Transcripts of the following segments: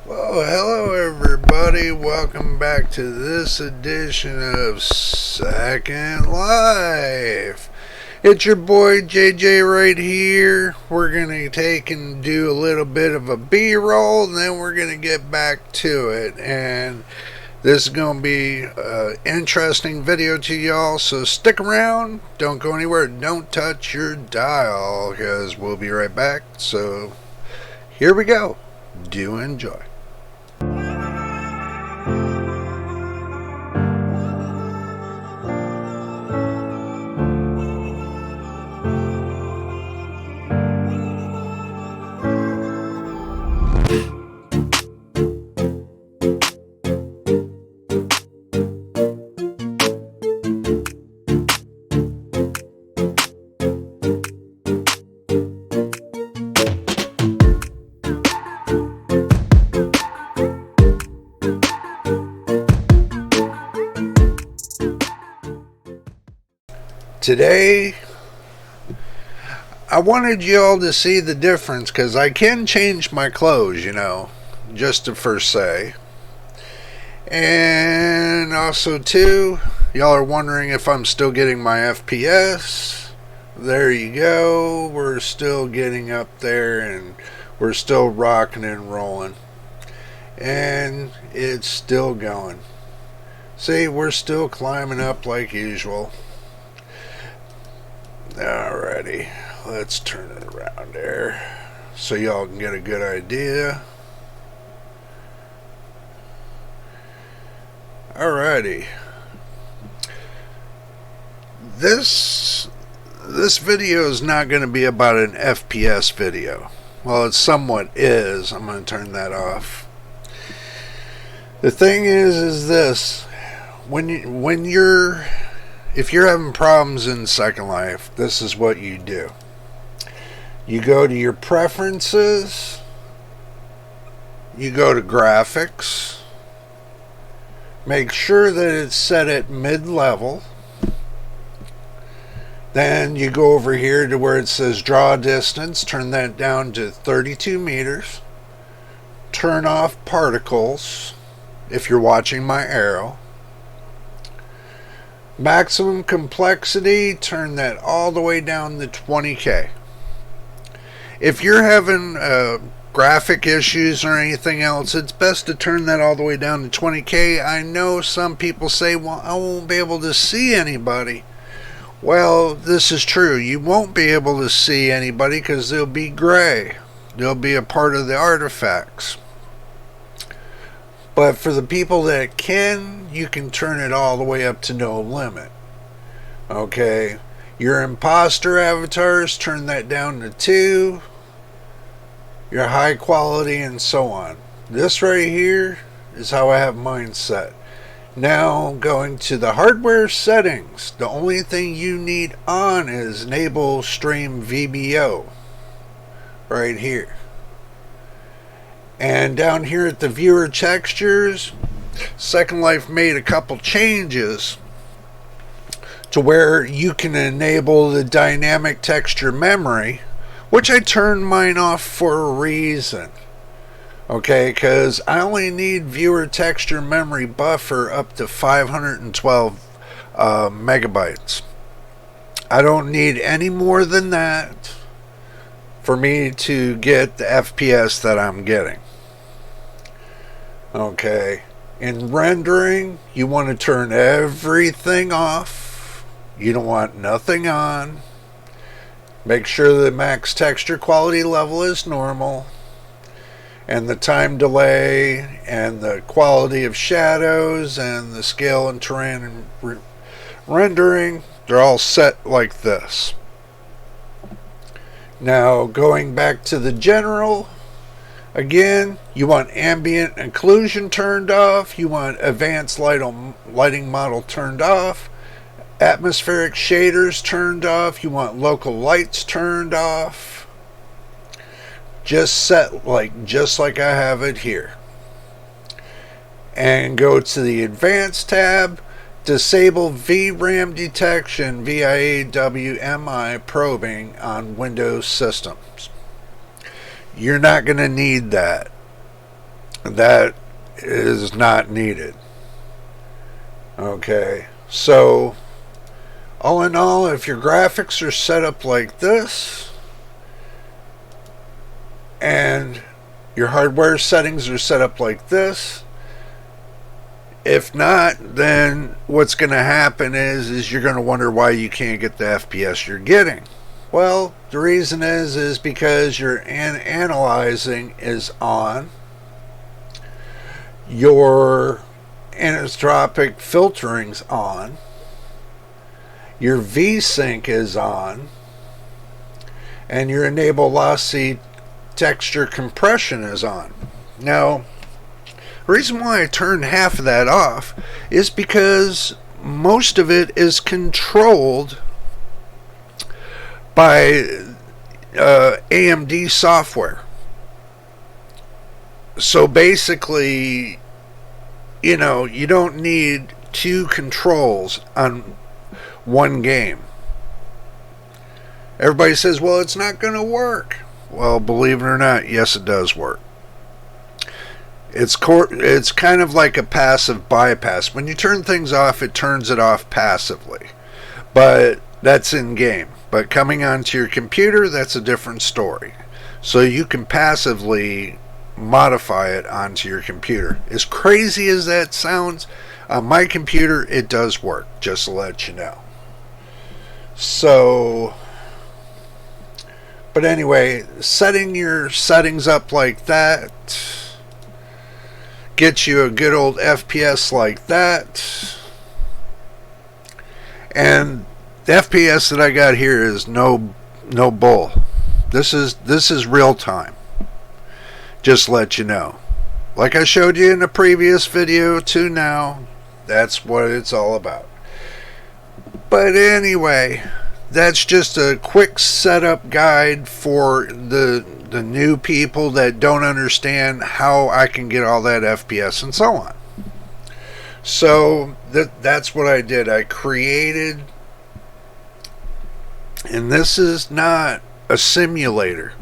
Well, hello everybody. Welcome back to this edition of Second Life. It's your boy JJ right here. We're going to take and do a little bit of a B-roll, and then we're going to get back to it. And this is going to be an interesting video to y'all, so stick around. Don't go anywhere. Don't touch your dial, because we'll be right back. So here we go. Do enjoy. Today, I wanted y'all to see the difference because I can change my clothes, just to first say. And also, too, y'all are wondering if I'm still getting my FPS. There you go. We're still getting up there and we're still rocking and rolling. And it's still going. See, we're still climbing up like usual. Alrighty, let's turn it around there so y'all can get a good idea. Alrighty. This video is not going to be about an FPS video. Well, it somewhat is. I'm going to turn that off. The thing is this. If you're having problems in Second Life, this is what you do. You go to your preferences, you go to graphics, make sure that it's set at mid-level, then you go over here to where it says draw distance, turn that down to 32 meters, turn off particles if you're watching my arrow. Maximum complexity, turn that all the way down to 20K. If you're having graphic issues or anything else, it's best to turn that all the way down to 20K. I know some people say, well, I won't be able to see anybody. Well, this is true. You won't be able to see anybody because they'll be gray. They'll be a part of the artifacts. But for the people that can, you can turn it all the way up to no limit. Okay. Your imposter avatars, turn that down to 2. Your high quality and so on. This right here is how I have mine set. Now going to the hardware settings. The only thing you need on is enable stream VBO. Right here. And down here at the viewer textures, Second Life made a couple changes to where you can enable the dynamic texture memory, which I turned mine off for a reason. Okay, because I only need viewer texture memory buffer up to 512 megabytes. I don't need any more than that for me to get the FPS that I'm getting. Okay, in rendering, you want to turn everything off. You don't want nothing on. Make sure the max texture quality level is normal. And the time delay and the quality of shadows and the scale and terrain and rendering, they're all set like this. Now going back to the general, again, you want ambient occlusion turned off, you want advanced lighting model turned off, atmospheric shaders turned off, you want local lights turned off. Just set just like I have it here. And go to the advanced tab, disable VRAM detection via WMI probing on Windows systems. You're not going to need that. that is not needed. Okay, so all in all, if your graphics are set up like this and your hardware settings are set up like this, if not, then what's going to happen is you're going to wonder why you can't get the FPS you're getting. Well, the reason is because your analyzing is on, your anisotropic filtering's on, your VSync is on, and your enable lossy texture compression is on. Now, the reason why I turned half of that off is because most of it is controlled by AMD software. So basically, you don't need two controls on one game. Everybody says, well, it's not going to work. Well, believe it or not, yes, it does work. It's kind of like a passive bypass. When you turn things off, it turns it off passively. But that's in game. But coming onto your computer, that's a different story. So you can passively modify it onto your computer. As crazy as that sounds, on my computer, it does work, just to let you know. So, but anyway, setting your settings up like that gets you a good old FPS like that. And the FPS that I got here is no bull. This is real time. Just to let you know. Like I showed you in the previous video to now, that's what it's all about. But anyway, that's just a quick setup guide for the new people that don't understand how I can get all that FPS and so on. So that's what I did. I created, and this is not a simulator.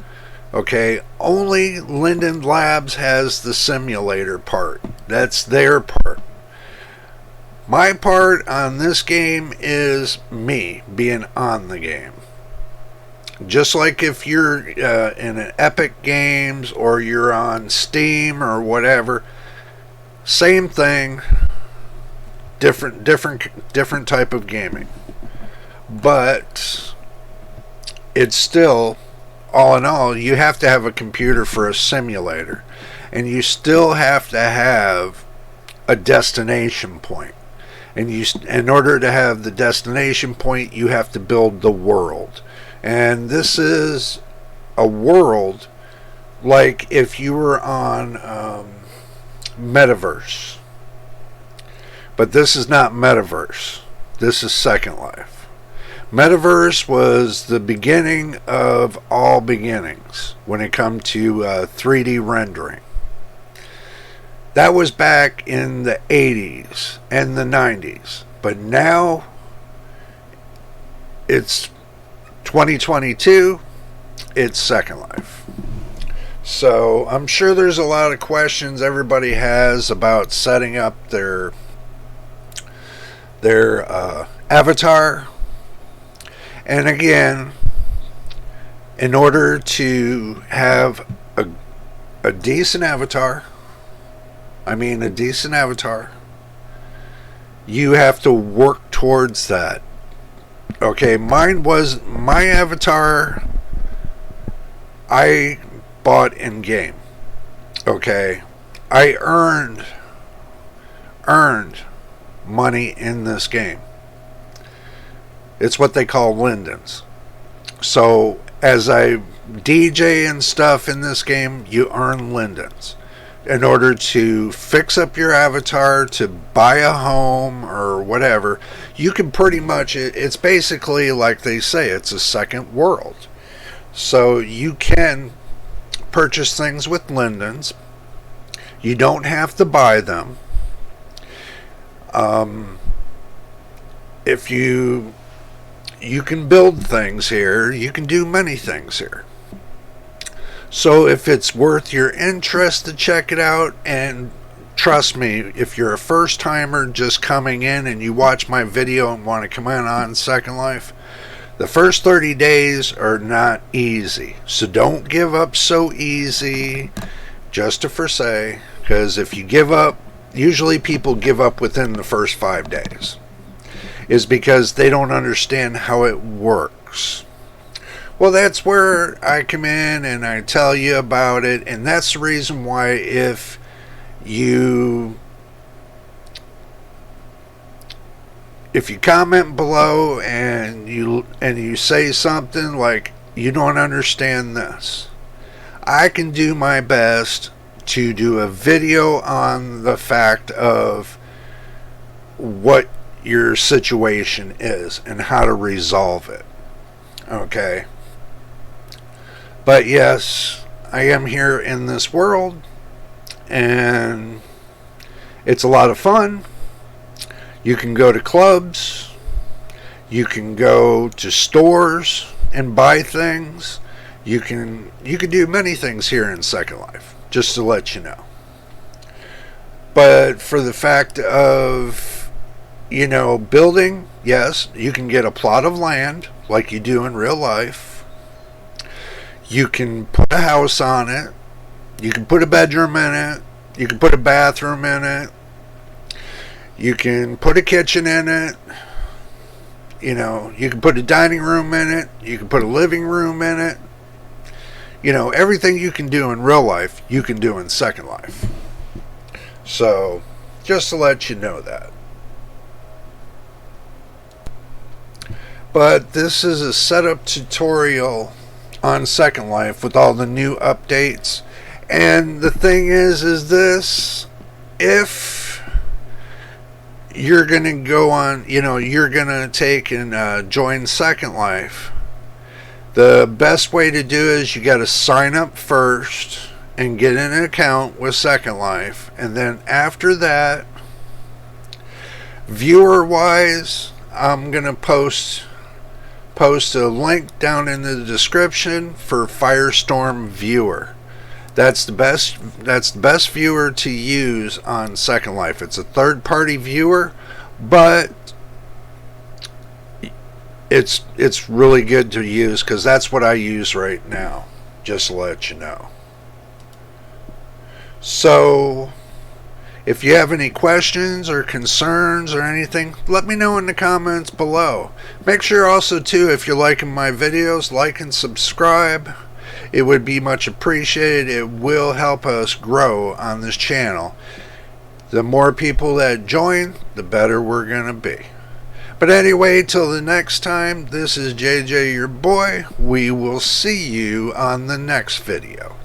Okay, only Linden Labs has the simulator part. That's their part. My part on this game is me being on the game. Just like if you're in an Epic Games or you're on Steam or whatever, same thing, different type of gaming. But it's still, all in all, you have to have a computer for a simulator, and you still have to have a destination point. And in order to have the destination point, you have to build the world. And this is a world like if you were on Metaverse. But this is not Metaverse. This is Second Life. Metaverse was the beginning of all beginnings when it comes to 3D rendering. That was back in the 80s and the 90s. But now it's 2022, it's Second Life. So I'm sure there's a lot of questions everybody has about setting up their avatar. And again, in order to have a decent avatar, you have to work towards that. Okay, my avatar I bought in game. Okay, I earned money in this game. It's what they call lindens. So as I DJ and stuff in this game, you earn lindens in order to fix up your avatar, to buy a home or whatever. You can pretty much, it's basically like they say, it's a second world. So you can purchase things with lindens. You don't have to buy them. If you can build things here, you can do many things here. So if it's worth your interest to check it out, and trust me, if you're a first timer just coming in and you watch my video and want to come in on Second Life, the first 30 days are not easy. So don't give up so easy, just to for say, because if you give up, usually people give up within the first 5 days, is because they don't understand how it works. Well, that's where I come in and I tell you about it, and that's the reason why if you comment below and you say something like you don't understand this, I can do my best to do a video on the fact of what your situation is and how to resolve it. Okay? But yes, I am here in this world, and it's a lot of fun. You can go to clubs, you can go to stores and buy things. You can do many things here in Second Life, just to let you know. But for the fact of, building, yes, you can get a plot of land like you do in real life. You can put a house on it. You can put a bedroom in it. You can put a bathroom in it. You can put a kitchen in it. You can put a dining room in it. You can put a living room in it. Everything you can do in real life, you can do in Second Life. So, just to let you know that. But this is a setup tutorial on Second Life with all the new updates. And the thing is this: if you're gonna go on, you're gonna take and join Second Life, the best way to do it is you got to sign up first and get an account with Second Life, and then after that, viewer wise, I'm gonna post a link down in the description for Firestorm Viewer. That's the best viewer to use on Second Life. It's a third-party viewer, but it's really good to use because that's what I use right now, just to let you know. So if you have any questions or concerns or anything, let me know in the comments below. Make sure also too, if you're liking my videos, like and subscribe. It would be much appreciated. It will help us grow on this channel. The more people that join, the better we're gonna be. But anyway, till the next time, this is JJ, your boy. We will see you on the next video.